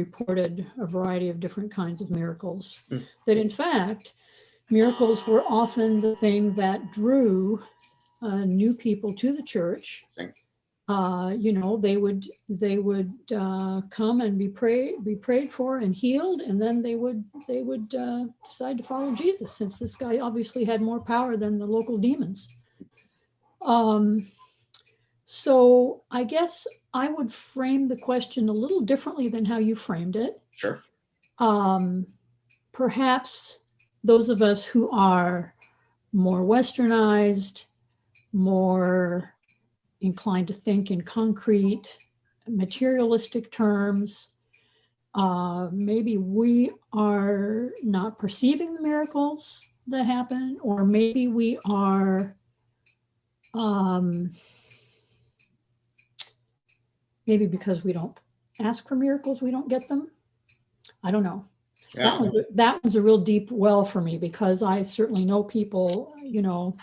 reported a variety of different kinds of miracles. That in fact, miracles were often the thing that drew new people to the church. You know, they would come and be prayed for and healed, and then they would decide to follow Jesus, since this guy obviously had more power than the local demons. So I guess I would frame the question a little differently than how you framed it. Sure. Perhaps those of us who are more westernized, more inclined to think in concrete, materialistic terms, maybe we are not perceiving the miracles that happen, or maybe we are maybe because we don't ask for miracles, we don't get them. I don't know. Yeah. That one's a real deep well for me, because I certainly know people, you know,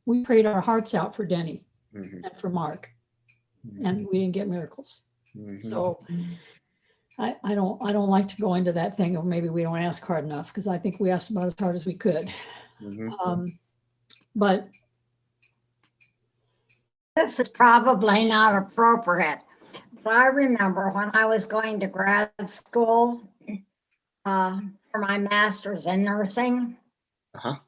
we prayed our hearts out for Denny and for Mark, and we didn't get miracles. So I don't like to go into that thing of maybe we don't ask hard enough, because I think we asked about as hard as we could. But this is probably not appropriate, but I remember when I was going to grad school for my master's in nursing, and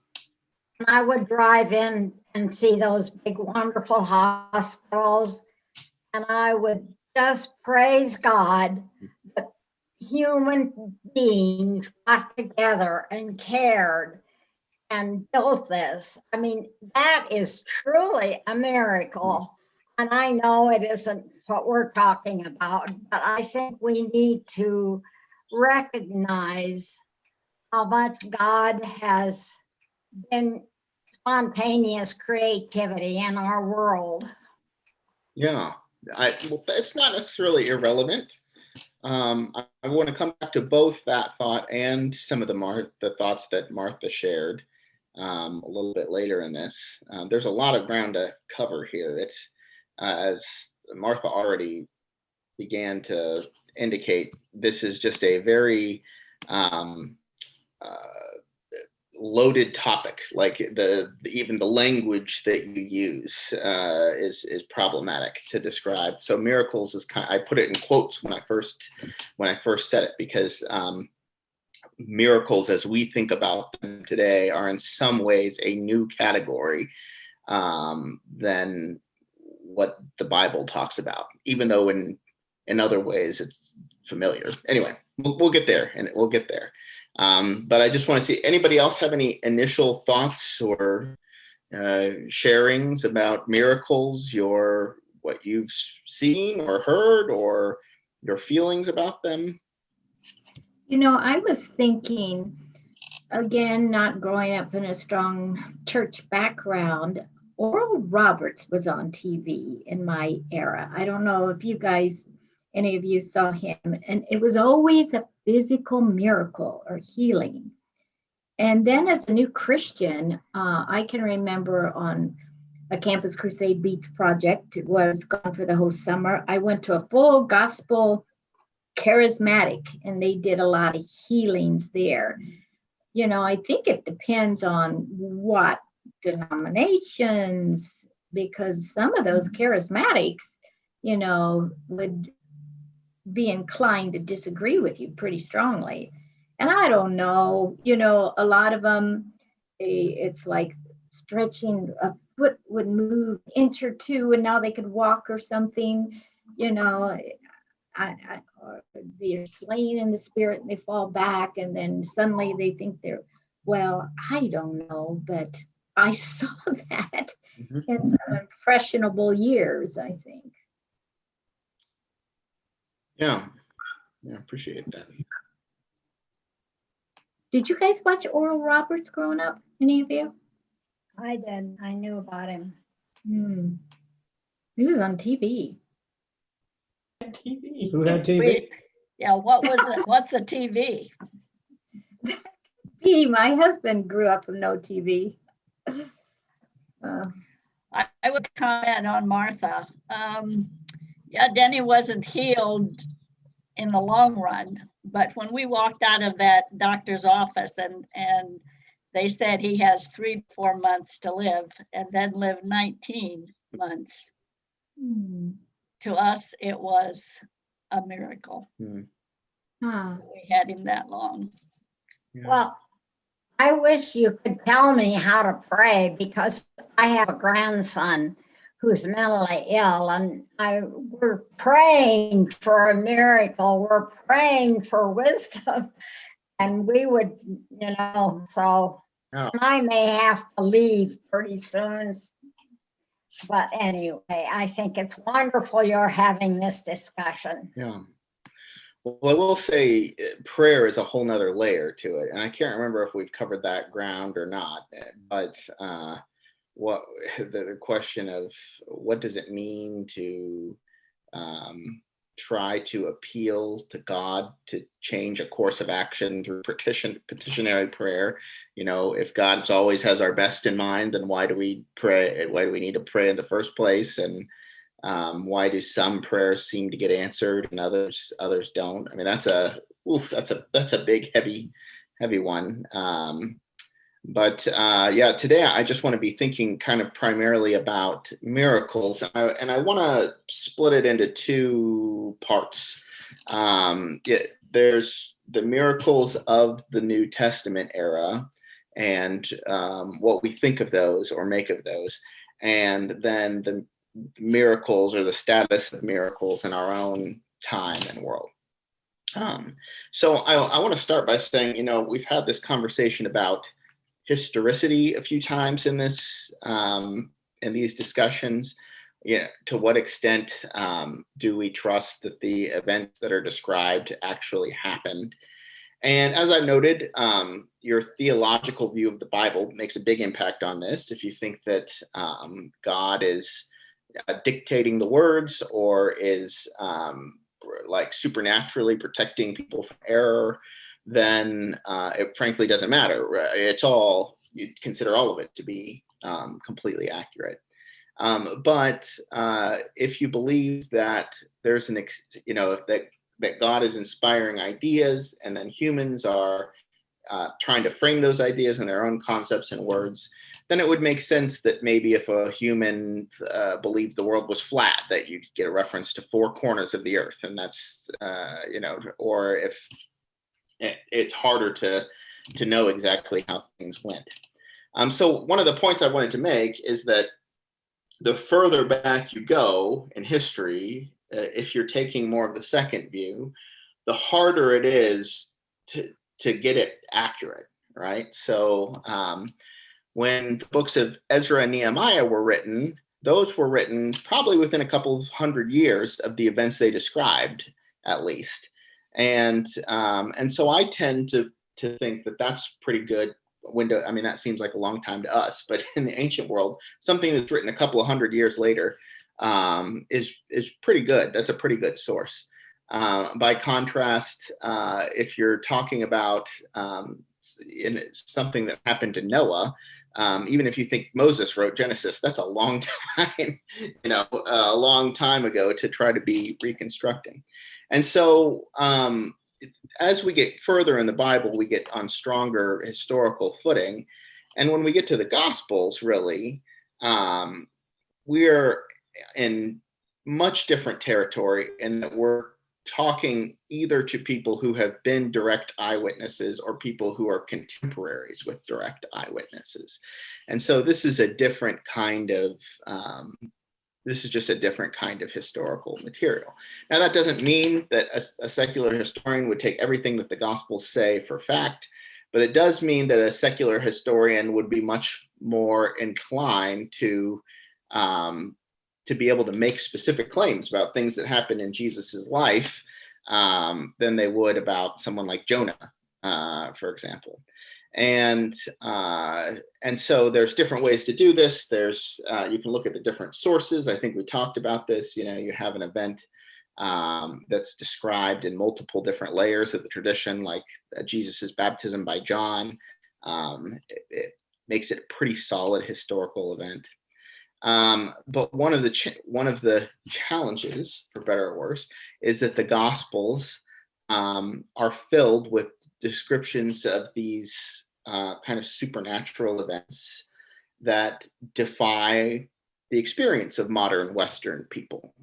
I would drive in and see those big, wonderful hospitals, and I would just praise God that human beings got together and cared and built this. I mean, that is truly a miracle. And I know it isn't what we're talking about, but I think we need to recognize how much God has been spontaneous creativity in our world. Yeah, well, it's not necessarily irrelevant. I want to come back to both that thought and some of the thoughts that Martha shared a little bit later in this. There's a lot of ground to cover here. It's as Martha already began to indicate, this is just a very loaded topic. Like even the language that you use is problematic to describe. So miracles is I put it in quotes when I first said it, because miracles as we think about them today are in some ways a new category than what the Bible talks about, even though in other ways it's familiar. Anyway, we'll get there, and we'll get there. But I just want to see, anybody else have any initial thoughts or sharings about miracles, what you've seen or heard, or your feelings about them? You know, I was thinking, again, not growing up in a strong church background, Oral Roberts was on TV in my era. I don't know if you guys, any of you saw him, and it was always a physical miracle or healing. And then as a new Christian, I can remember on a Campus Crusade Beach project, it was gone for the whole summer. I went to a full gospel charismatic, and they did a lot of healings there. You know, I think it depends on what denominations, because some of those charismatics, you know, would be inclined to disagree with you pretty strongly. And I don't know, you know, a lot of them, it's like stretching, a foot would move an inch or two and now they could walk or something, you know. Or they're slain in the spirit and they fall back, and then suddenly they think they're, well, I don't know, but I saw that in some impressionable years, I think. Yeah, appreciate that. Did you guys watch Oral Roberts growing up, any of you? I did. I knew about him. He was on TV. TV. Who had TV? Wait, yeah, what was it? What's a TV? My husband grew up with no TV. I would comment on Martha. Yeah, Denny wasn't healed in the long run. But when we walked out of that doctor's office and they said he has 3 to 4 months to live and then live 19 months, to us, it was a miracle. Huh. We had him that long. Yeah. Well, I wish you could tell me how to pray, because I have a grandson who's mentally ill, and we're praying for a miracle. We're praying for wisdom, and we would, so Yeah. I may have to leave pretty soon. But anyway, I think it's wonderful you're having this discussion. Yeah. Well, I will say prayer is a whole nother layer to it. And I can't remember if we've covered that ground or not, but what the question of what does it mean to try to appeal to God to change a course of action through petitionary prayer. If God always has our best in mind, then why do we pray? Why do we need to pray in the first place? And why do some prayers seem to get answered and others don't? I mean, that's a big, heavy one. But today I just want to be thinking kind of primarily about miracles, and I want to split it into 2 parts. There's the miracles of the New Testament era, and what we think of those or make of those, and then the miracles or the status of miracles in our own time and world. So I want to start by saying, we've had this conversation about historicity a few times in these discussions. To what extent do we trust that the events that are described actually happened? And as I noted, your theological view of the Bible makes a big impact on this. If you think that God is dictating the words or is like supernaturally protecting people from error, then it frankly doesn't matter. It's all, you consider all of it to be completely accurate. But if you believe that there's that God is inspiring ideas, and then humans are trying to frame those ideas in their own concepts and words, then it would make sense that maybe if a human believed the world was flat, that you'd get a reference to 4 corners of the earth, and that's or if it's harder to know exactly how things went. So one of the points I wanted to make is that the further back you go in history, if you're taking more of the second view, the harder it is to get it accurate, right? So when the books of Ezra and Nehemiah were written, those were written probably within a couple of 100 years of the events they described, at least. And so I tend to think that that's pretty good window. I mean, that seems like a long time to us, but in the ancient world, something that's written a couple of 100 years later is pretty good. That's a pretty good source. By contrast, if you're talking about in something that happened to Noah, even if you think Moses wrote Genesis, that's a long time, a long time ago to try to be reconstructing. And so as we get further in the Bible, we get on stronger historical footing. And when we get to the Gospels, really, we're in much different territory in that we're talking either to people who have been direct eyewitnesses or people who are contemporaries with direct eyewitnesses. And so this is a different kind of this is just a different kind of historical material. Now, that doesn't mean that a secular historian would take everything that the Gospels say for fact, but it does mean that a secular historian would be much more inclined to be able to make specific claims about things that happened in Jesus's life than they would about someone like Jonah, for example. And so there's different ways to do this. There's you can look at the different sources. I think we talked about this. You have an event that's described in multiple different layers of the tradition, like Jesus's baptism by John. It makes it a pretty solid historical event. But one of the challenges, for better or worse, is that the Gospels are filled with descriptions of these kind of supernatural events that defy the experience of modern Western people.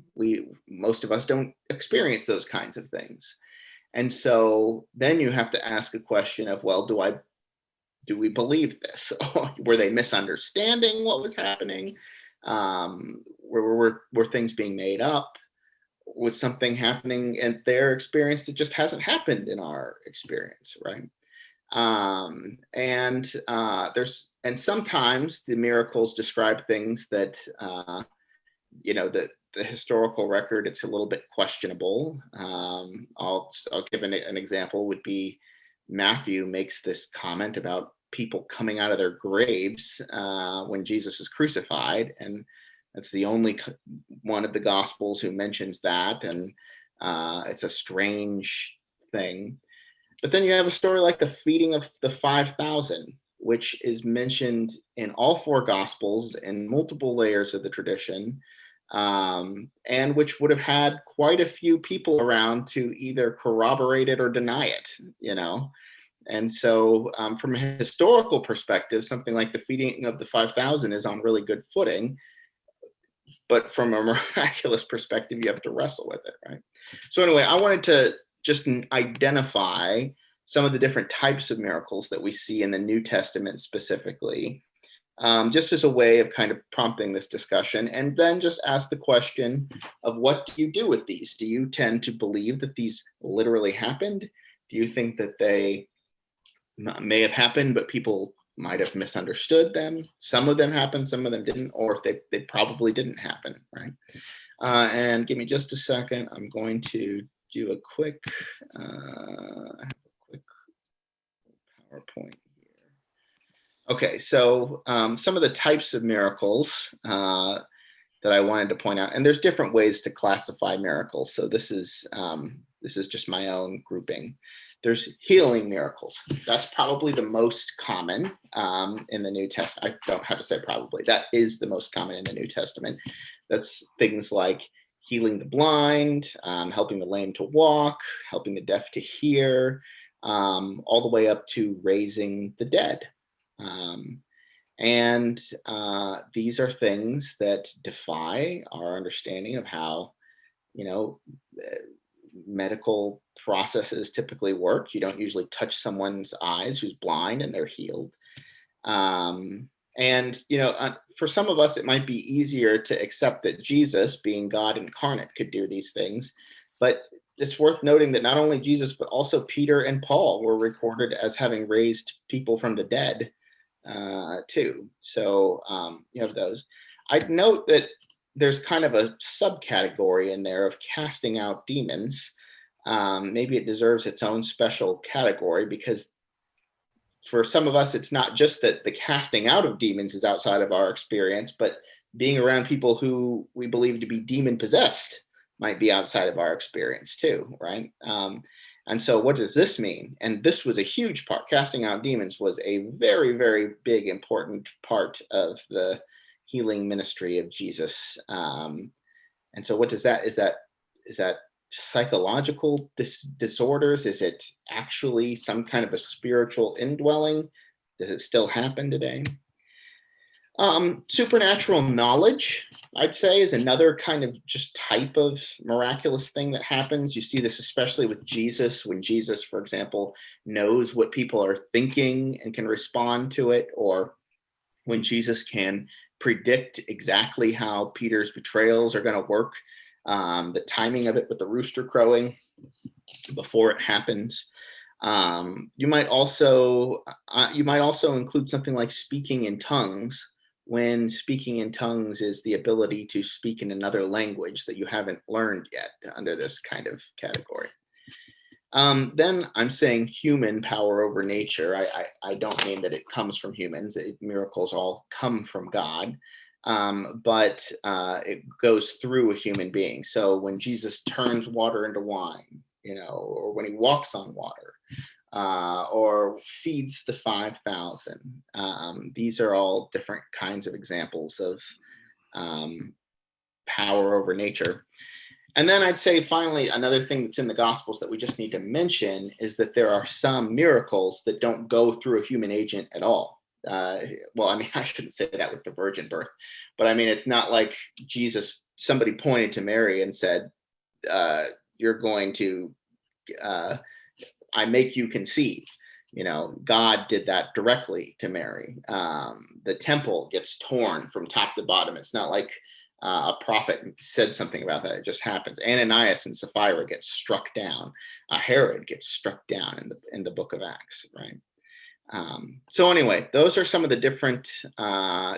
Most of us don't experience those kinds of things. And so then you have to ask a question of, well, do we believe this? Were they misunderstanding what was happening? Were things being made up? Was something happening in their experience that just hasn't happened in our experience, right? And sometimes the miracles describe things that the historical record, it's a little bit questionable. I'll give an example. Would be Matthew makes this comment about people coming out of their graves when Jesus is crucified, and that's the only one of the Gospels who mentions that, and it's a strange thing. But then you have a story like the feeding of the 5,000, which is mentioned in all four Gospels in multiple layers of the tradition, and which would have had quite a few people around to either corroborate it or deny it, And so from a historical perspective, something like the feeding of the 5,000 is on really good footing. But from a miraculous perspective, you have to wrestle with it, right? So anyway, I wanted to just identify some of the different types of miracles that we see in the New Testament specifically, just as a way of kind of prompting this discussion, and then just ask the question of, what do you do with these? Do you tend to believe that these literally happened? Do you think that they may have happened, but people might have misunderstood them? Some of them happened, some of them didn't, or they probably didn't happen, right? And give me just a second. I'm going to do a quick PowerPoint here. Okay, so some of the types of miracles that I wanted to point out, and there's different ways to classify miracles. So this is just my own grouping. There's healing miracles. That's probably the most common in the New Testament. I don't have to say probably. That is the most common in the New Testament. That's things like healing the blind, helping the lame to walk, helping the deaf to hear, all the way up to raising the dead. These are things that defy our understanding of how, medical processes typically work. You don't usually touch someone's eyes who's blind and they're healed. For some of us, it might be easier to accept that Jesus, being God incarnate, could do these things. But it's worth noting that not only Jesus, but also Peter and Paul were recorded as having raised people from the dead too. So you have those. I'd note that there's kind of a subcategory in there of casting out demons. Maybe it deserves its own special category, because for some of us, it's not just that the casting out of demons is outside of our experience, but being around people who we believe to be demon possessed might be outside of our experience too, right? And so what does this mean? And this was a huge part. Casting out demons was a very, very big, important part of the healing ministry of Jesus. And so what does that, is that psychological disorders? Is it actually some kind of a spiritual indwelling? Does it still happen today? Supernatural knowledge, I'd say, is another kind of just type of miraculous thing that happens. You see this especially with Jesus, when Jesus, for example, knows what people are thinking and can respond to it, or when Jesus can predict exactly how Peter's betrayals are going to work, the timing of it with the rooster crowing before it happens. You might also include something like speaking in tongues, when speaking in tongues is the ability to speak in another language that you haven't learned yet, under this kind of category. Then I'm saying human power over nature. I don't mean that it comes from humans. Miracles all come from God, but it goes through a human being. So when Jesus turns water into wine, or when he walks on water, or feeds the 5,000. These are all different kinds of examples of power over nature. And then I'd say finally, another thing that's in the Gospels that we just need to mention is that there are some miracles that don't go through a human agent at all. Well, I mean, I shouldn't say that with the virgin birth, but I mean, it's not like Jesus, somebody pointed to Mary and said, you're going to, I make you conceive. You know, God did that directly to Mary. The temple gets torn from top to bottom. It's not like a prophet said something about that. It just happens. Ananias and Sapphira get struck down. Herod gets struck down in the book of Acts, right? So anyway, those are some of the different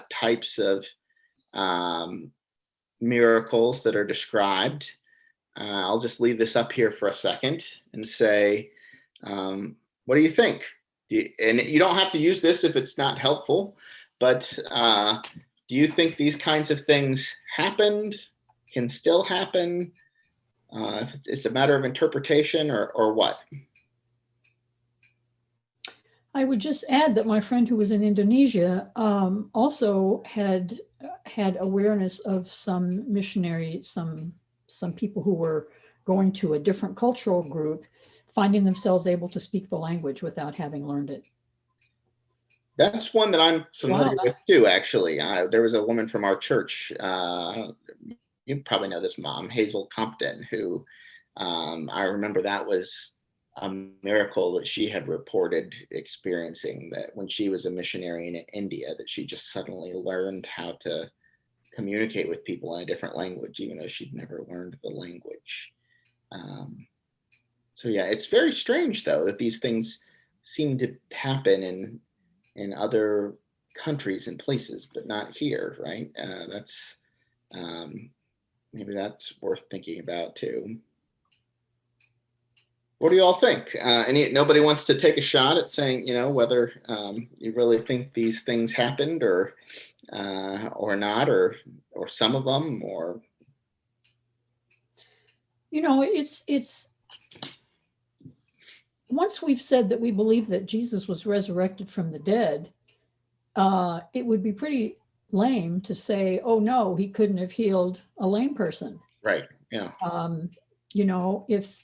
types of miracles that are described. I'll just leave this up here for a second and say, what do you think? And you don't have to use this if it's not helpful, but do you think these kinds of things happened, can still happen? It's a matter of interpretation or what? I would just add that my friend who was in Indonesia also had awareness of some missionaries, some people who were going to a different cultural group, finding themselves able to speak the language without having learned it. That's one that I'm familiar with too, actually. There was a woman from our church, you probably know this mom, Hazel Compton, who I remember that was a miracle that she had reported experiencing, that when she was a missionary in India, that she just suddenly learned how to communicate with people in a different language, even though she'd never learned the language. So yeah, it's very strange though that these things seem to happen in other countries and places, but not here, right? That's maybe that's worth thinking about too. What do you all think? Nobody wants to take a shot at saying, you know, whether you really think these things happened or not, or some of them, or. You know, it's once we've said that we believe that Jesus was resurrected from the dead, it would be pretty lame to say, oh no, he couldn't have healed a lame person. Right. Yeah. You know, if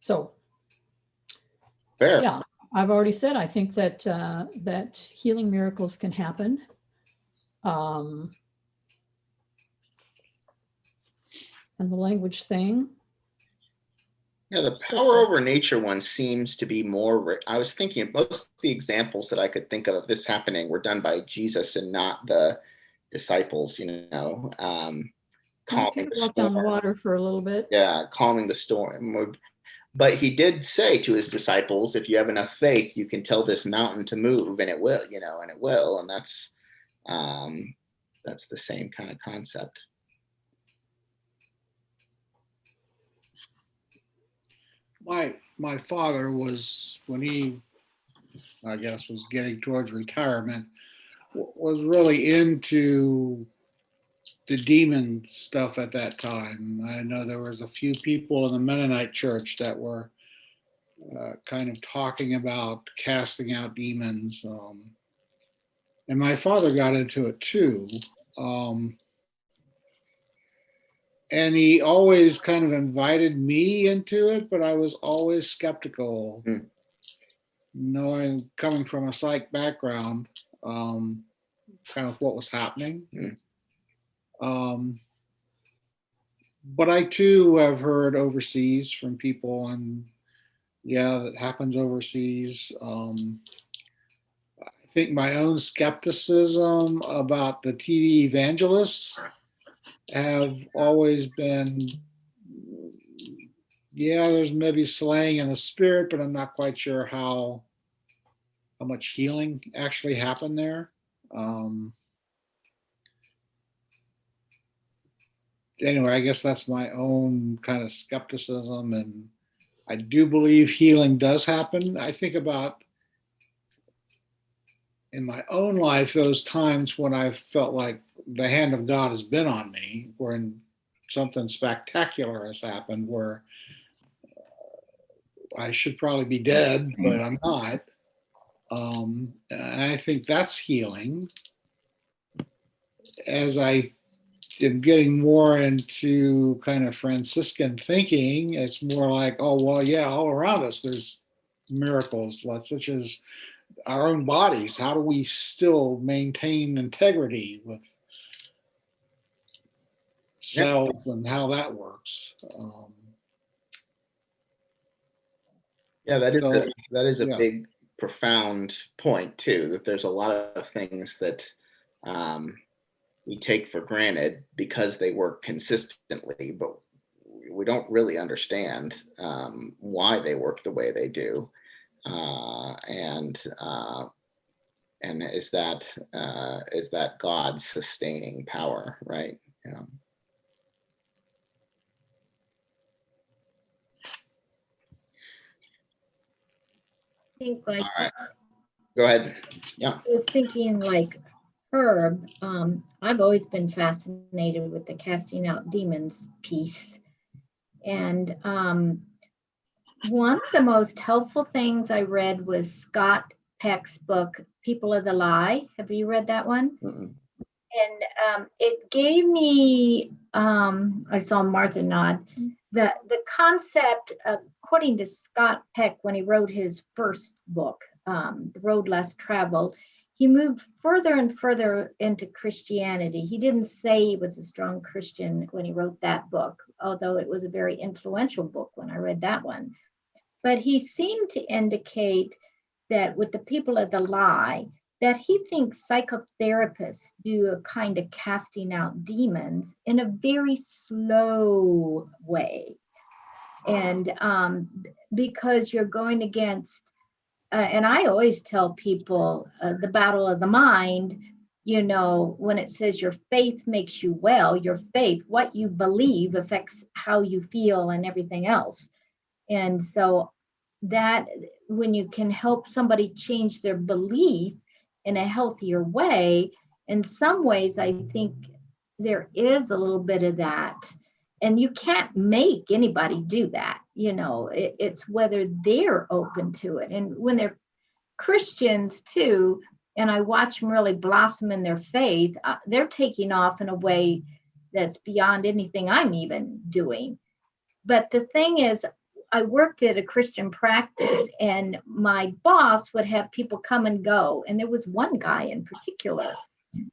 so. Fair. Yeah, I've already said I think that that healing miracles can happen. And the language thing. Yeah, the power over nature one seems to be more. I was thinking most of the examples that I could think of this happening were done by Jesus and not the disciples. You know, calming the walk storm. down the water for a little bit. Yeah, calming the storm. But he did say to his disciples, if you have enough faith, you can tell this mountain to move and it will, you know, and it will. And that's the same kind of concept. My father was, when he, I guess, was getting towards retirement, was really into the demon stuff at that time. I know there was a few people in the Mennonite church that were kind of talking about casting out demons. And my father got into it too. And he always kind of invited me into it, but I was always skeptical. Knowing, coming from a psych background, kind of what was happening. But I too have heard overseas from people, and yeah, that happens overseas. I think my own skepticism about the TV evangelists have always been, yeah, there's maybe slaying in the spirit, but I'm not quite sure how much healing actually happened there. Anyway, I guess that's my own kind of skepticism, and I do believe healing does happen. I think about in my own life those times when I felt like the hand of God has been on me, when something spectacular has happened, where I should probably be dead, but I'm not. I think that's healing. As I am getting more into kind of Franciscan thinking. It's more like, oh, well, yeah, all around us, there's miracles, such as our own bodies. How do we still maintain integrity with cells and how that works? Yeah, that is a yeah. big, profound point too, that there's a lot of things that we take for granted because they work consistently, but we don't really understand why they work the way they do. And is that God's sustaining power, right? Yeah. I think like All right. Go ahead. Yeah. I was thinking like Herb, I've always been fascinated with the casting out demons piece. And one of the most helpful things I read was Scott Peck's book, People of the Lie. Have you read that one? Mm-mm. And it gave me, I saw Martha nod, the concept, according to Scott Peck, when he wrote his first book, The Road Less Traveled, he moved further and further into Christianity. He didn't say he was a strong Christian when he wrote that book, although it was a very influential book when I read that one. But he seemed to indicate that with the People of the Lie, that he thinks psychotherapists do a kind of casting out demons in a very slow way. And because you're going against, and I always tell people the battle of the mind, you know, when it says your faith makes you well, your faith, what you believe affects how you feel and everything else. And so that when you can help somebody change their belief in a healthier way, in some ways, I think there is a little bit of that. And you can't make anybody do that. You know, it's whether they're open to it. And when they're Christians too, and I watch them really blossom in their faith, they're taking off in a way that's beyond anything I'm even doing. But the thing is, I worked at a Christian practice and my boss would have people come and go. And there was one guy in particular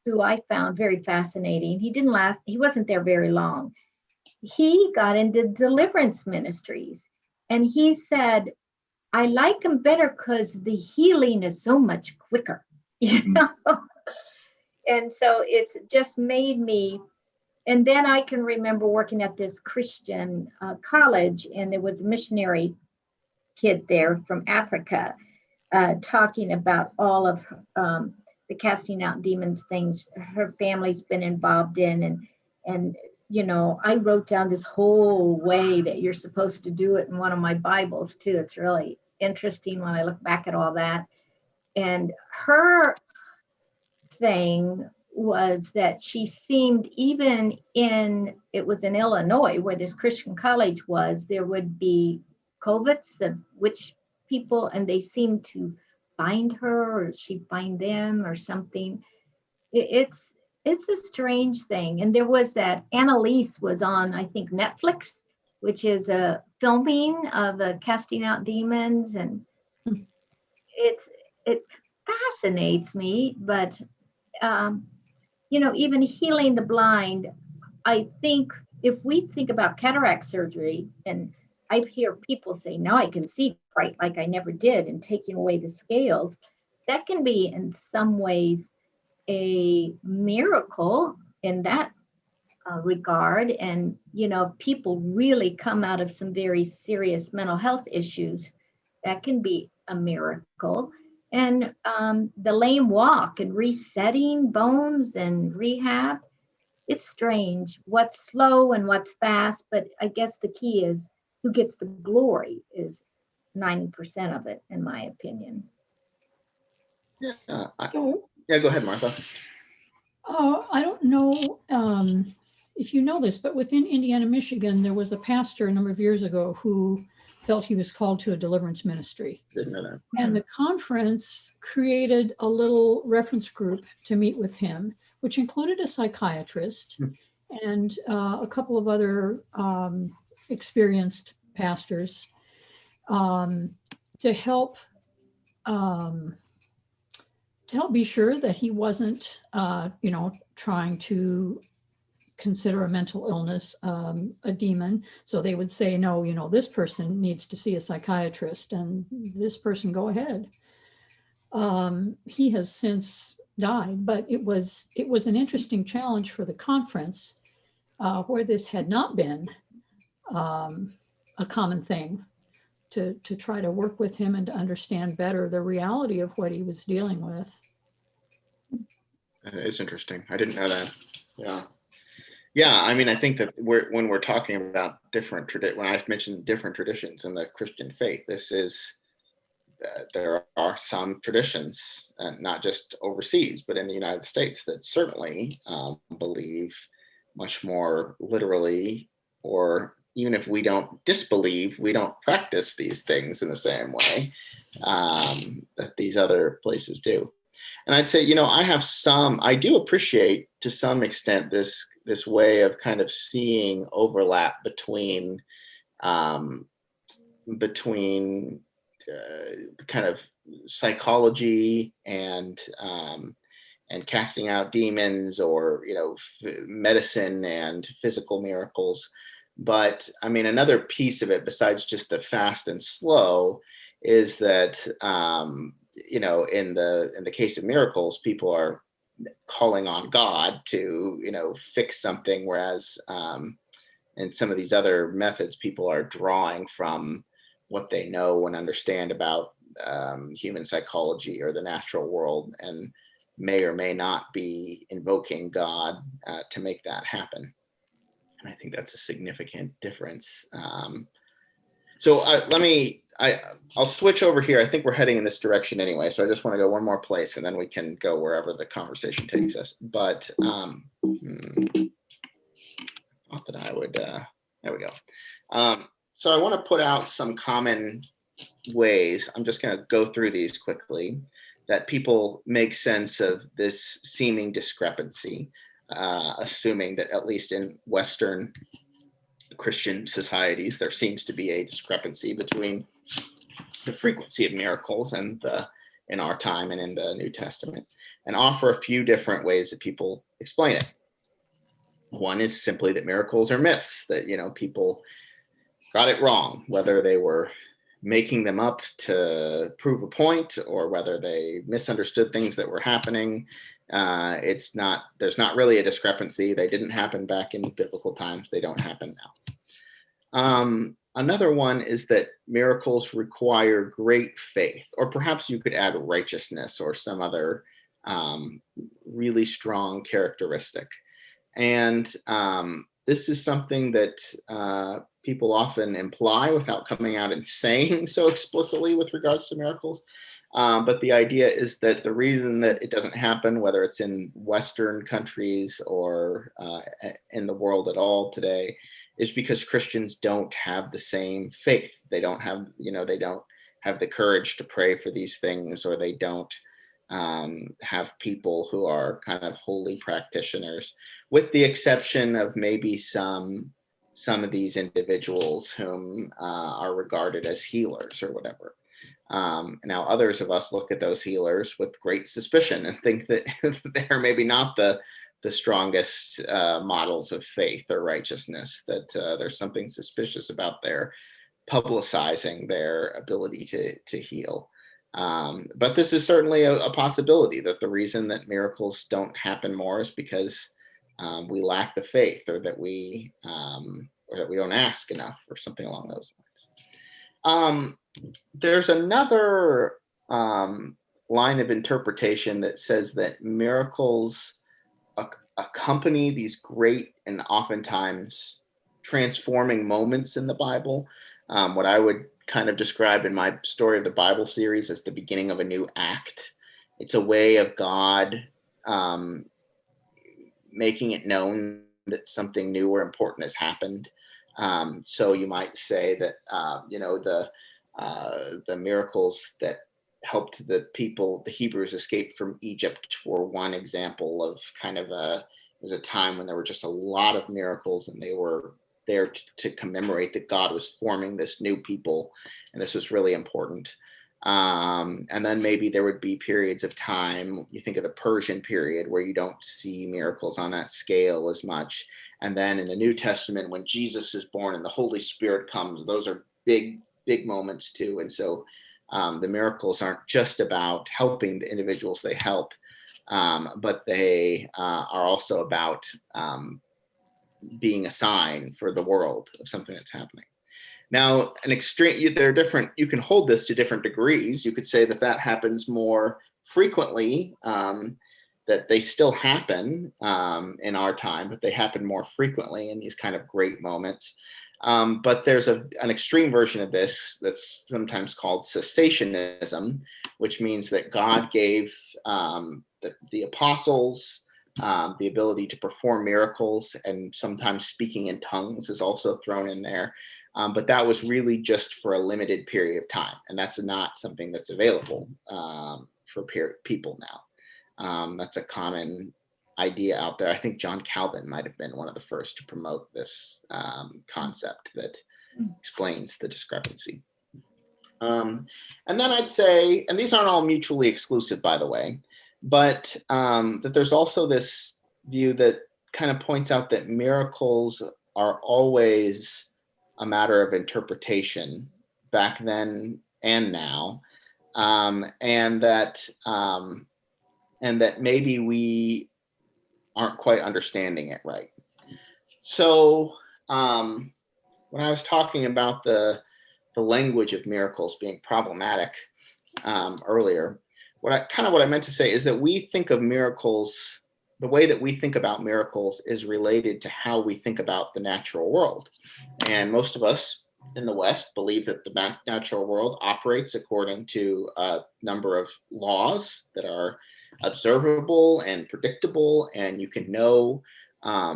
who I found very fascinating. He didn't last, he wasn't there very long. He got into deliverance ministries and he said, I like them better because the healing is so much quicker, you know? And so it's just made me. And then I can remember working at this Christian college, and there was a missionary kid there from Africa talking about all of the casting out demons things her family's been involved in. And you know, I wrote down this whole way that you're supposed to do it in one of my Bibles too. It's really interesting when I look back at all that. And her thing was that she seemed, even in, it was in Illinois where this Christian college was, there would be coverts of witch people and they seemed to find her or she'd find them or something. It's a strange thing. And there was that Annalise was on, I think, Netflix, which is a filming of casting out demons. And it fascinates me, but you know, even healing the blind, I think if we think about cataract surgery, and I hear people say, now I can see bright like I never did, and taking away the scales, that can be in some ways a miracle in that regard. And, you know, people really come out of some very serious mental health issues, that can be a miracle. And the lame walk and resetting bones and rehab, it's strange what's slow and what's fast. But I guess the key is who gets the glory is 90% of it, in my opinion. Yeah. So, Yeah. Go ahead, Martha. I don't know if you know this, but within Indiana, Michigan, there was a pastor a number of years ago who felt he was called to a deliverance ministry. Didn't know that. And the conference created a little reference group to meet with him, which included a psychiatrist and a couple of other experienced pastors to help be sure that he wasn't, trying to consider a mental illness a demon. So they would say, no, this person needs to see a psychiatrist, and this person, go ahead. He has since died, but it was an interesting challenge for the conference where this had not been a common thing, to try to work with him and to understand better the reality of what he was dealing with. It's interesting. I didn't know that. Yeah. Yeah, I mean, I think that when we're talking about different when I've mentioned different traditions in the Christian faith, this is there are some traditions, not just overseas, but in the United States, that certainly believe much more literally, or even if we don't disbelieve, we don't practice these things in the same way that these other places do. And I'd say, I do appreciate to some extent this way of kind of seeing overlap between kind of psychology and casting out demons, or medicine and physical miracles. But I mean, another piece of it, besides just the fast and slow, is that in the case of miracles, people are calling on God to fix something, whereas in some of these other methods, people are drawing from what they know and understand about human psychology or the natural world, and may or may not be invoking God to make that happen. And I think that's a significant difference. So I'll switch over here. I think we're heading in this direction anyway, so I just want to go one more place, and then we can go wherever the conversation takes us. But thought that I would, there we go. So I want to put out some common ways. I'm just going to go through these quickly, that people make sense of this seeming discrepancy, assuming that at least in Western Christian societies, there seems to be a discrepancy between the frequency of miracles and in our time and in the New Testament, and offer a few different ways that people explain it. One is simply that miracles are myths, that people got it wrong, whether they were making them up to prove a point or whether they misunderstood things that were happening. There's not really a discrepancy. They didn't happen back in biblical times. They don't happen now. Another one is that miracles require great faith, or perhaps you could add righteousness or some other really strong characteristic. And this is something that people often imply without coming out and saying so explicitly with regards to miracles. But the idea is that the reason that it doesn't happen, whether it's in Western countries or in the world at all today, is because Christians don't have the same faith. They don't have, they don't have the courage to pray for these things, or they don't have people who are kind of holy practitioners, with the exception of maybe some of these individuals whom are regarded as healers or whatever. Now, others of us look at those healers with great suspicion and think that they're maybe not the strongest models of faith or righteousness, that there's something suspicious about their publicizing their ability to heal. But this is certainly a possibility, that the reason that miracles don't happen more is because we lack the faith, or that we don't ask enough, or something along those lines. There's another line of interpretation that says that miracles accompany these great and oftentimes transforming moments in the Bible. What I would kind of describe in my Story of the Bible series as the beginning of a new act. It's a way of God making it known that something new or important has happened. So you might say that the miracles that helped the Hebrews escape from Egypt, were one example of kind of was a time when there were just a lot of miracles, and they were there to commemorate that God was forming this new people, and this was really important. And then maybe there would be periods of time, you think of the Persian period, where you don't see miracles on that scale as much. And then in the New Testament, when Jesus is born and the Holy Spirit comes, those are big, big moments too. And so the miracles aren't just about helping the individuals they help, but they are also about being a sign for the world of something that's happening. Now, an extreme, there are different, you can hold this to different degrees. You could say that that happens more frequently, that they still happen in our time, but they happen more frequently in these kind of great moments. But there's an extreme version of this that's sometimes called cessationism, which means that God gave the apostles the ability to perform miracles, and sometimes speaking in tongues is also thrown in there. But that was really just for a limited period of time. And that's not something that's available for people now. That's a common idea out there. I think John Calvin might have been one of the first to promote this concept that explains the discrepancy. And then I'd say, and these aren't all mutually exclusive, by the way, but that there's also this view that kind of points out that miracles are always a matter of interpretation, back then and now, and that maybe we aren't quite understanding it right. So when I was talking about the language of miracles being problematic earlier, what I meant to say is that we think of miracles, the way that we think about miracles is related to how we think about the natural world. And most of us in the West believe that the natural world operates according to a number of laws that are observable and predictable, and you can know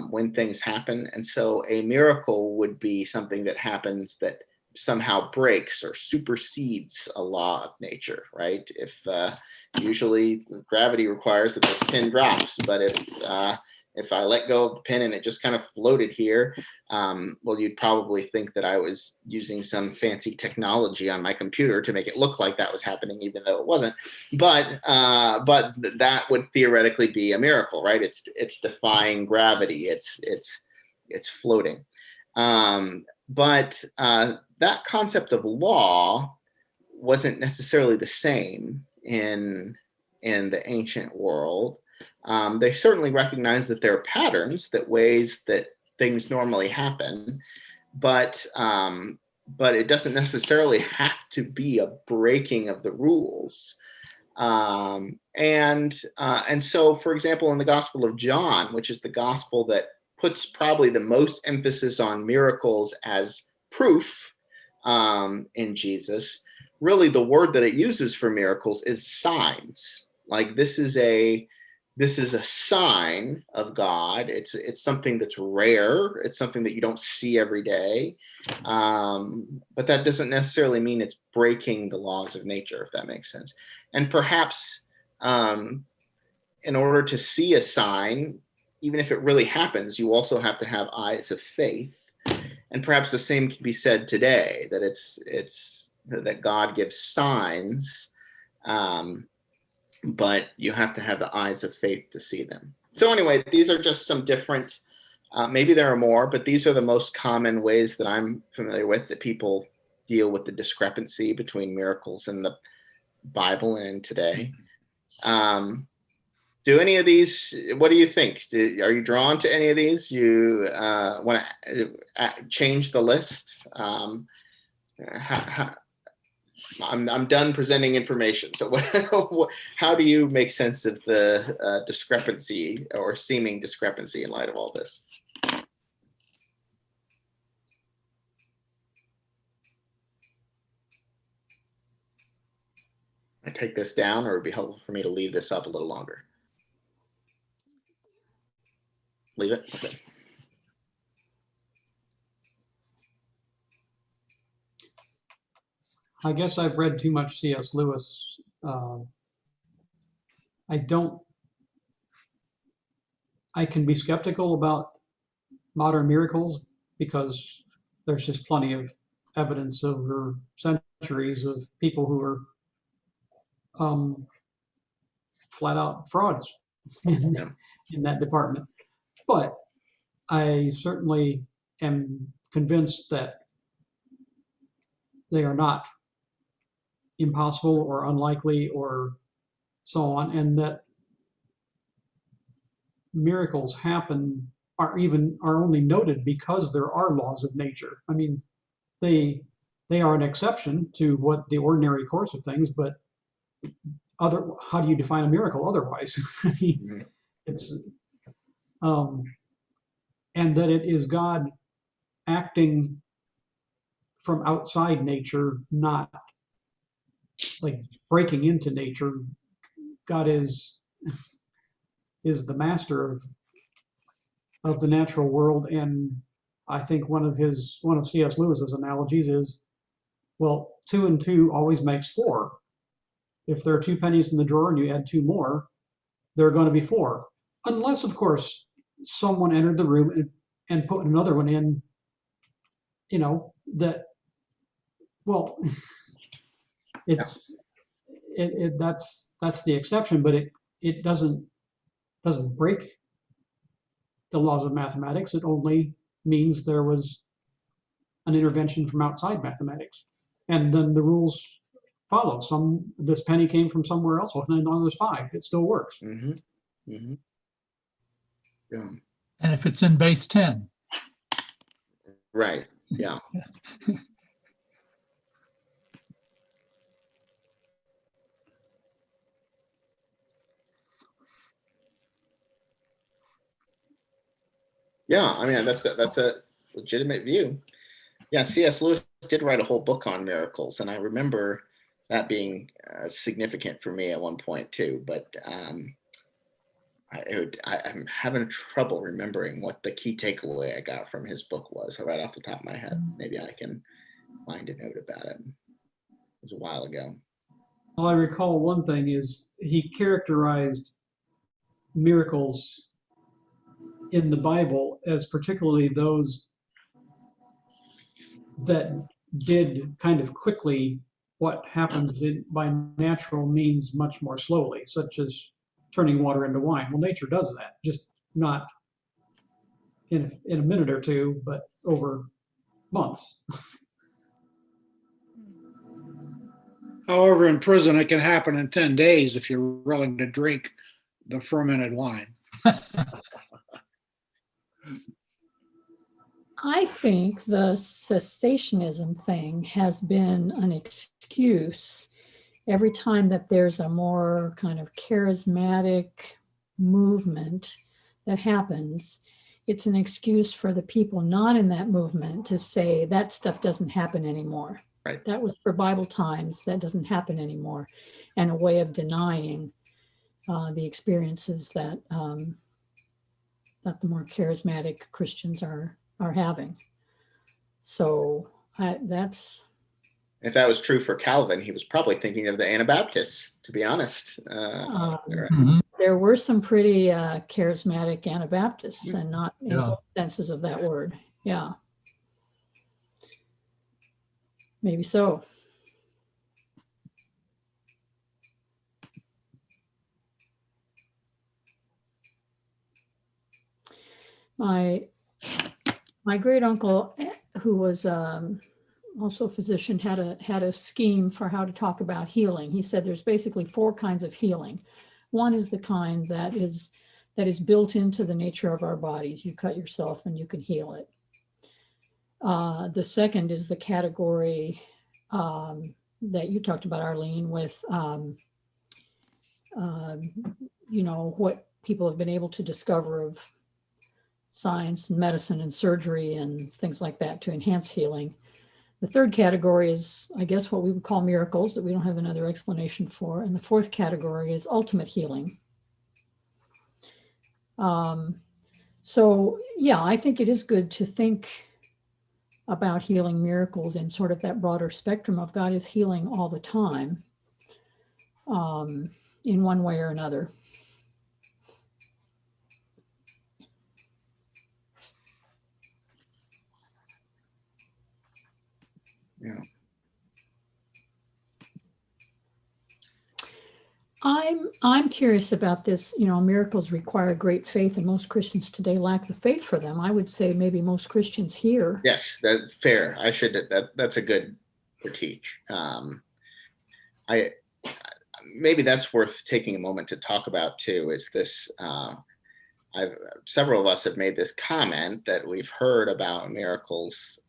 when things happen. And so a miracle would be something that happens that somehow breaks or supersedes a law of nature, right? If usually gravity requires that this pin drops, but if I let go of the pin and it just kind of floated here, well, you'd probably think that I was using some fancy technology on my computer to make it look like that was happening, even though it wasn't. But that would theoretically be a miracle, right? It's defying gravity. It's floating. But that concept of law wasn't necessarily the same in the ancient world. They certainly recognize that there are patterns, that ways that things normally happen, but it doesn't necessarily have to be a breaking of the rules. And so, for example, in the Gospel of John, which is the gospel that puts probably the most emphasis on miracles as proof in Jesus, really the word that it uses for miracles is signs. Like this is a sign of God. It's something that's rare. It's something that you don't see every day. But that doesn't necessarily mean it's breaking the laws of nature, if that makes sense. And perhaps in order to see a sign, even if it really happens, you also have to have eyes of faith. And perhaps the same can be said today, that it's that God gives signs, but you have to have the eyes of faith to see them. So anyway, these are just some different, maybe there are more, but these are the most common ways that I'm familiar with that people deal with the discrepancy between miracles in the Bible and today. Do any of these, what do you think? Are you drawn to any of these? You want to change the list? I'm done presenting information. So how do you make sense of the discrepancy or seeming discrepancy in light of all this? I take this down, or it would be helpful for me to leave this up a little longer? Leave it? Okay. I guess I've read too much C.S. Lewis. I don't I can be skeptical about modern miracles because there's just plenty of evidence over centuries of people who are flat out frauds in, Yeah. in that department. But I certainly am convinced that they are not impossible or unlikely or so on, and that miracles happen are only noted because there are laws of nature. I mean, they are an exception to what the ordinary course of things, but how do you define a miracle otherwise? I mean, Mhm. it's and that it is God acting from outside nature, not like breaking into nature. God is the master of the natural world, and I think one of C.S. Lewis's analogies is, well, 2 and 2 always makes 4. If there are 2 pennies in the drawer and you add 2 more, there are going to be 4, unless, of course, someone entered the room and put another one in. You know that. Well, that's the exception, but it doesn't break the laws of mathematics. It only means there was an intervention from outside mathematics, and then the rules follow. This penny came from somewhere else. Well, then there's 5. It still works. Mhm. Mhm. Yeah. And if it's in base 10. Right. Yeah. Yeah. I mean, that's a legitimate view. Yeah. C.S. Lewis did write a whole book on miracles, and I remember that being significant for me at one point too. But I'm having trouble remembering what the key takeaway I got from his book was right off the top of my head. Maybe I can find a note about it. It was a while ago. Well, I recall one thing is he characterized miracles in the Bible as particularly those that did kind of quickly what happens by natural means much more slowly, such as turning water into wine. Well, nature does that, just not in a minute or two, but over months. However, in prison, it can happen in 10 days if you're willing to drink the fermented wine. I think the cessationism thing has been an excuse every time that there's a more kind of charismatic movement that happens. It's an excuse for the people not in that movement to say that stuff doesn't happen anymore. Right. That was for Bible times. That doesn't happen anymore, and a way of denying the experiences that that the more charismatic Christians are having. So that's. If that was true for Calvin, he was probably thinking of the Anabaptists, to be honest. There were some pretty charismatic Anabaptists, and not in both senses of that word. Yeah. Maybe so. My great uncle, who was also a physician, had a scheme for how to talk about healing. He said there's basically 4 kinds of healing. One is the kind that is built into the nature of our bodies. You cut yourself and you can heal it. The second is the category that you talked about, Arlene, with what people have been able to discover of science and medicine and surgery and things like that to enhance healing. The third category is, I guess, what we would call miracles that we don't have another explanation for. And the fourth category is ultimate healing. So yeah, I think it is good to think about healing miracles in sort of that broader spectrum of God is healing all the time in one way or another. Yeah. I'm curious about this. Miracles require great faith, and most Christians today lack the faith for them. I would say maybe most Christians here. Yes, that's fair. That's a good critique. I maybe that's worth taking a moment to talk about too. Is this? Several of us have made this comment that we've heard about miracles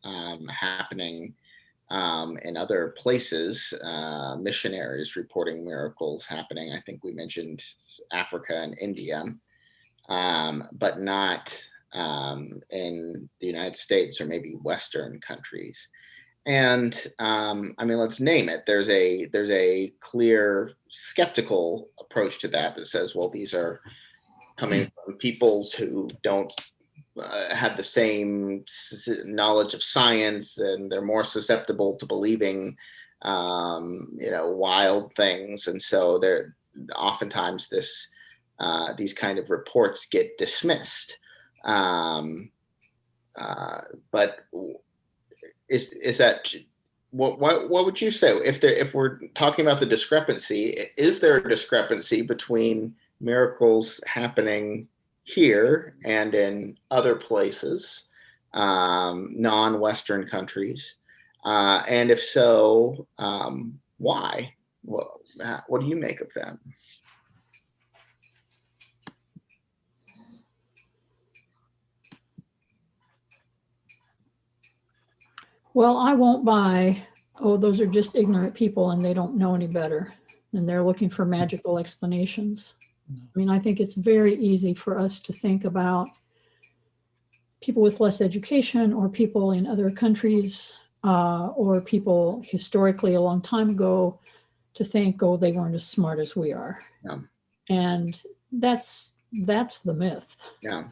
happening in other places, missionaries reporting miracles happening. I think we mentioned Africa and India, but not in the United States or maybe Western countries. And let's name it. There's a clear skeptical approach to that says, well, these are coming from peoples who don't have the same knowledge of science, and they're more susceptible to believing, wild things. And so they're oftentimes these kind of reports get dismissed. But is that what would you say if we're talking about the discrepancy? Is there a discrepancy between miracles happening here and in other places, non-Western countries? And if so, why? What do you make of that? Well, I won't buy, oh, those are just ignorant people and they don't know any better, and they're looking for magical explanations. I think it's very easy for us to think about people with less education, or people in other countries, or people historically a long time ago, to think, oh, they weren't as smart as we are. Yeah. And that's the myth. Yeah.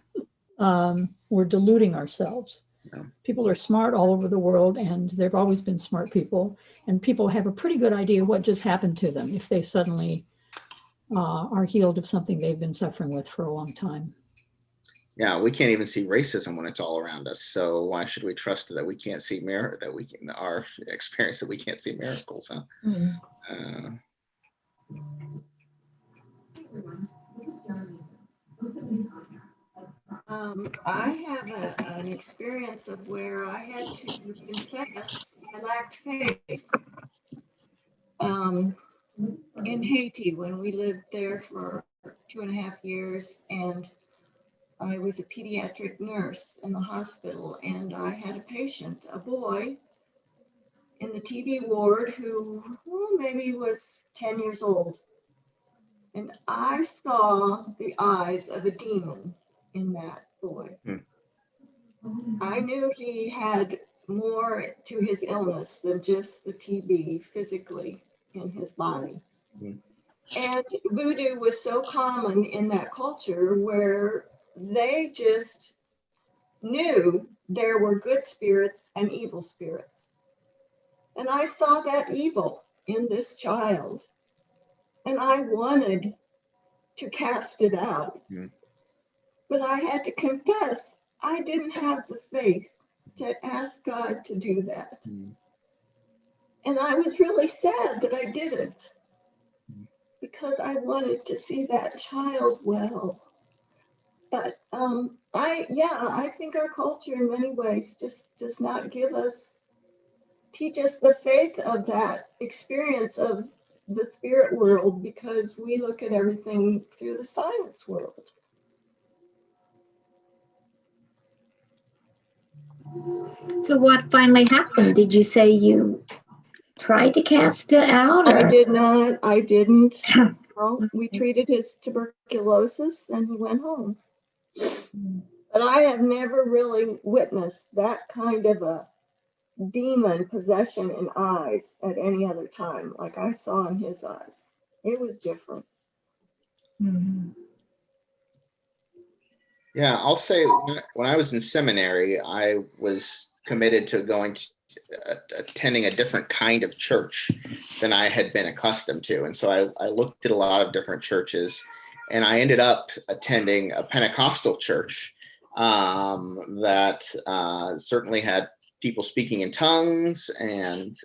We're deluding ourselves. Yeah. People are smart all over the world, and there've always been smart people, and people have a pretty good idea what just happened to them if they suddenly are healed of something they've been suffering with for a long time. Yeah, we can't even see racism when it's all around us. So why should we trust that we can't see our experience that we can't see miracles? Huh? Mm. I have an experience of where I had to confess I lacked faith. In Haiti, when we lived there for 2.5 years, and I was a pediatric nurse in the hospital, and I had a patient, a boy, in the TB ward who maybe was 10 years old. And I saw the eyes of a demon in that boy. I knew he had more to his illness than just the TB physically in his body. And voodoo was so common in that culture, where they just knew there were good spirits and evil spirits. And I saw that evil in this child, and I wanted to cast it out. But I had to confess I didn't have the faith to ask God to do that. And I was really sad that I didn't, because I wanted to see that child well. But I think our culture in many ways just does not teach us the faith of that experience of the spirit world, because we look at everything through the science world. So what finally happened? Did you say you tried to cast it out? Or? I did not. I didn't. Well, we treated his tuberculosis and he went home. But I have never really witnessed that kind of a demon possession in eyes at any other time, like I saw in his eyes. It was different. Yeah, I'll say when I was in seminary, I was committed to going to attending a different kind of church than I had been accustomed to. And so I looked at a lot of different churches, and I ended up attending a Pentecostal church that certainly had people speaking in tongues and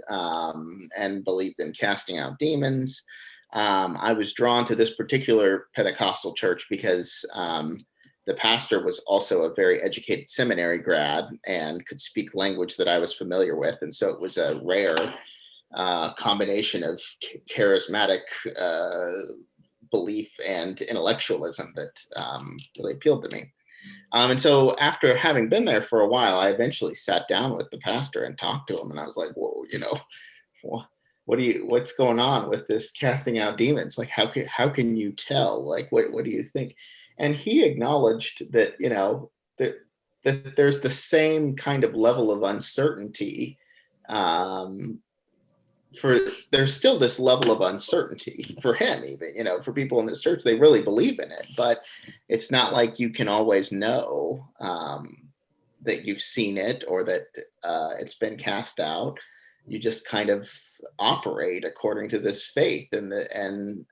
believed in casting out demons. I was drawn to this particular Pentecostal church because the pastor was also a very educated seminary grad and could speak language that I was familiar with. And so it was a rare combination of charismatic belief and intellectualism that really appealed to me. And so after having been there for a while, I eventually sat down with the pastor and talked to him. And I was like, whoa, what's going on with this casting out demons? Like, how can you tell? Like, what do you think? And he acknowledged that, that there's the same kind of level of uncertainty. There's still this level of uncertainty for him, even, for people in this church, they really believe in it, but it's not like you can always know that you've seen it or that it's been cast out. You just kind of operate according to this faith and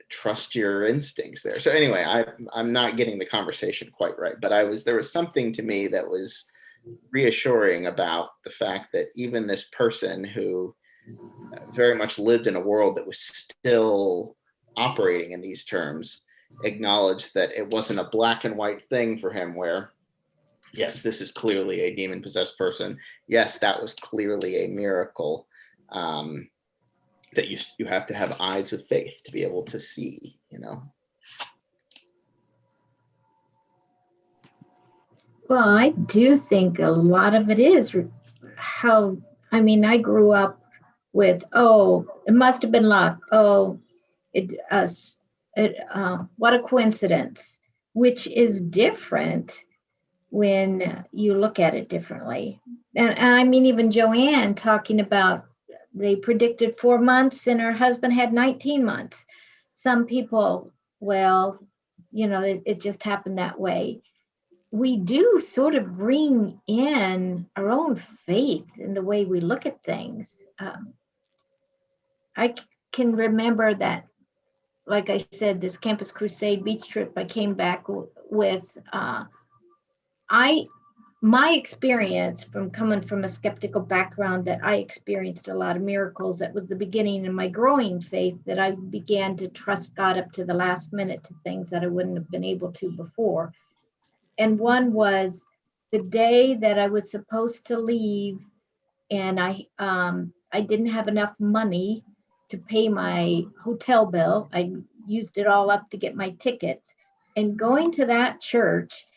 trust your instincts there. So anyway, I'm not getting the conversation quite right, but there was something to me that was reassuring about the fact that even this person who very much lived in a world that was still operating in these terms acknowledged that it wasn't a black and white thing for him where, yes, this is clearly a demon-possessed person. Yes, that was clearly a miracle. That you have to have eyes of faith to be able to see, Well, I do think a lot of it is I grew up with, it must have been luck. What a coincidence, which is different when you look at it differently. And even Joanne talking about, they predicted 4 months and her husband had 19 months. Some people, it just happened that way. We do sort of bring in our own faith in the way we look at things. I can remember that, like I said, this Campus Crusade beach trip I came back with, my experience from coming from a skeptical background, that I experienced a lot of miracles. That was the beginning of my growing faith, that I began to trust God up to the last minute to things that I wouldn't have been able to before. And one was the day that I was supposed to leave, and I didn't have enough money to pay my hotel bill. I used it all up to get my tickets, and going to that church,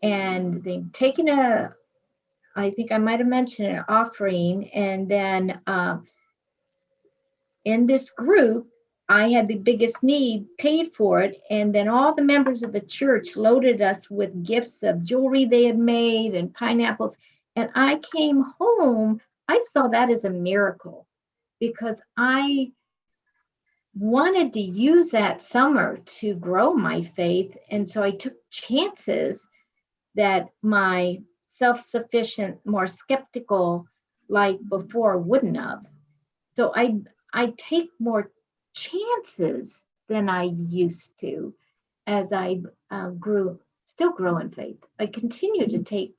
and they taking I think I might have mentioned an offering, and then in this group, I had the biggest need, paid for it, and then all the members of the church loaded us with gifts of jewelry they had made and pineapples. And I came home, I saw that as a miracle, because I wanted to use that summer to grow my faith. And so I took chances that my self-sufficient, more skeptical life before wouldn't have. So I take more chances than I used to as I still grow in faith. I continue to take,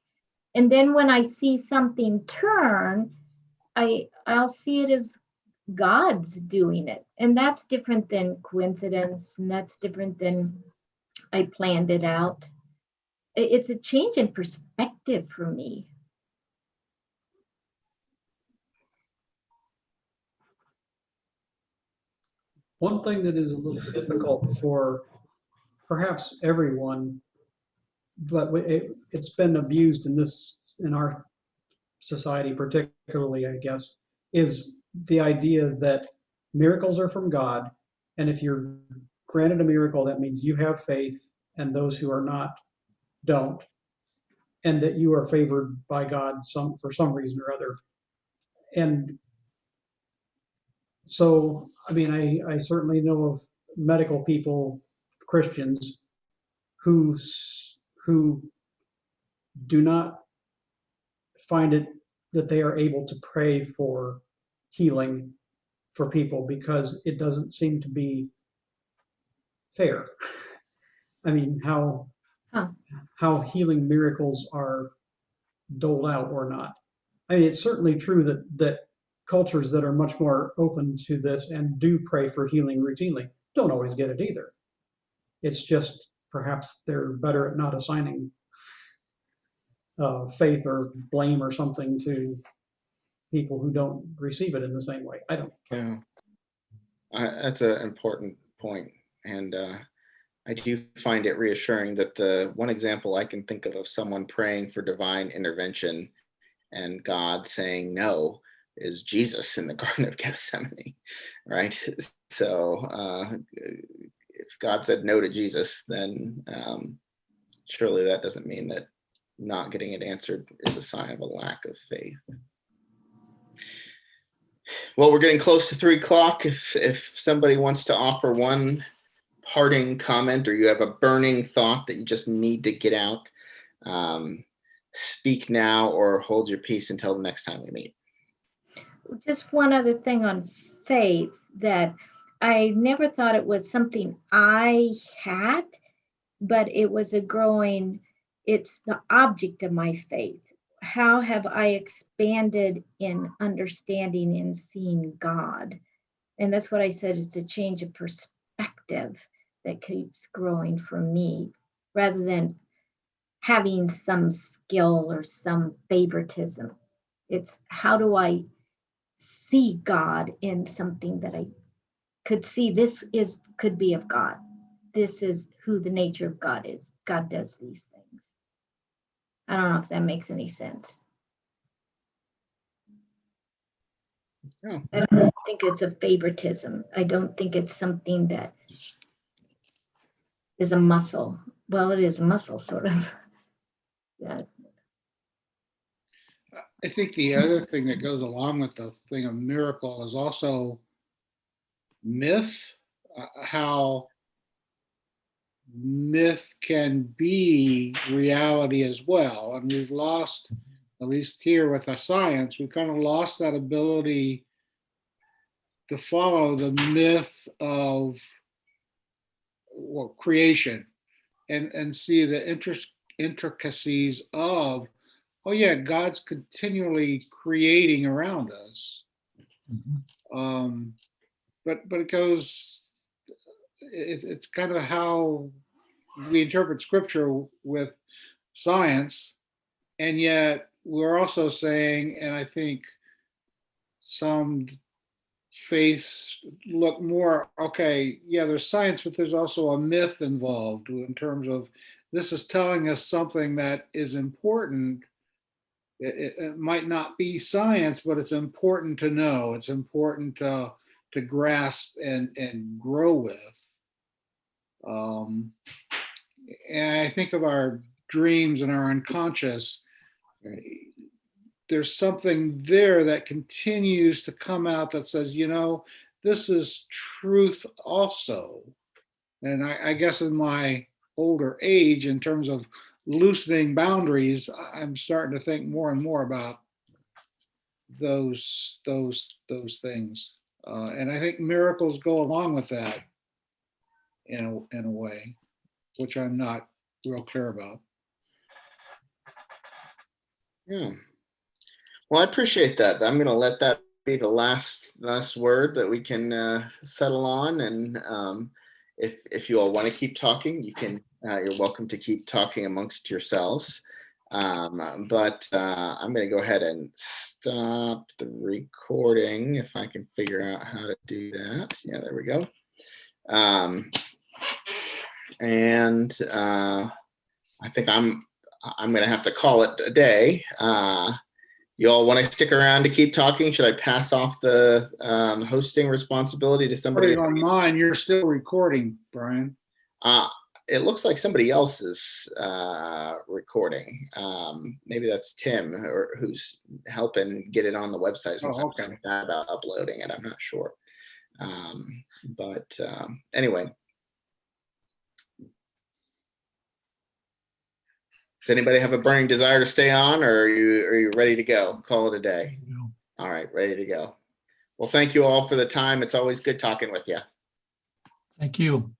and then when I see something turn, I'll see it as God's doing it. And that's different than coincidence, and that's different than I planned it out. It's a change in perspective for me. One thing that is a little difficult for perhaps everyone, but it's been abused in our society particularly, I guess, is the idea that miracles are from God, and if you're granted a miracle, that means you have faith, and those who are not don't, and that you are favored by God for some reason or other. And so, I certainly know of medical people, Christians, who do not find it that they are able to pray for healing for people because it doesn't seem to be fair. How healing miracles are doled out or not. I mean, it's certainly true that cultures that are much more open to this and do pray for healing routinely don't always get it either. It's just perhaps they're better at not assigning faith or blame or something to people who don't receive it in the same way. I don't. Yeah, that's an important point, and I do find it reassuring that the one example I can think of someone praying for divine intervention and God saying no is Jesus in the Garden of Gethsemane, right? So if God said no to Jesus, then surely that doesn't mean that not getting it answered is a sign of a lack of faith. Well, we're getting close to 3 o'clock. If somebody wants to offer one parting comment, or you have a burning thought that you just need to get out, speak now or hold your peace until the next time we meet. Just one other thing on faith, that I never thought it was something I had, but it was it's the object of my faith. How have I expanded in understanding and seeing God? And that's what I said, is to change of perspective that keeps growing for me, rather than having some skill or some favoritism. It's how do I see God in something that I could see could be of God. This is who the nature of God is. God does these things. I don't know if that makes any sense. Oh. I don't think it's a favoritism. I don't think it's something that is a muscle. Well, it is a muscle, sort of. Yeah. I think the other thing that goes along with the thing of miracle is also myth, how myth can be reality as well. And we've lost, at least here with our science, we've kind of lost that ability to follow the myth of creation and see the intricacies of, oh yeah, God's continually creating around us. But it goes, it's kind of how we interpret scripture with science, and yet we're also saying, and I think some faiths look more, okay, yeah, there's science, but there's also a myth involved in terms of this is telling us something that is important. It might not be science, but it's important to know. It's important to grasp and grow with. And I think of our dreams and our unconscious. There's something there that continues to come out that says, this is truth also. And I guess in my older age, in terms of loosening boundaries, I'm starting to think more and more about those things. And I think miracles go along with that in a way, which I'm not real clear about. Yeah. Well, I appreciate that. I'm going to let that be the last word that we can settle on. And if you all want to keep talking, you can. You're welcome to keep talking amongst yourselves. But I'm going to go ahead and stop the recording if I can figure out how to do that. Yeah, there we go. And I think I'm going to have to call it a day. You all want to stick around to keep talking? Should I pass off the hosting responsibility to somebody? On mine, you're still recording, Brian. It looks like somebody else is recording. Maybe that's Tim, or who's helping get it on the website. Since I'm kind of bad about uploading it, I'm not sure. Anyway. Does anybody have a burning desire to stay on, or are you ready to go? Call it a day. No. All right, ready to go. Well, thank you all for the time. It's always good talking with you. Thank you.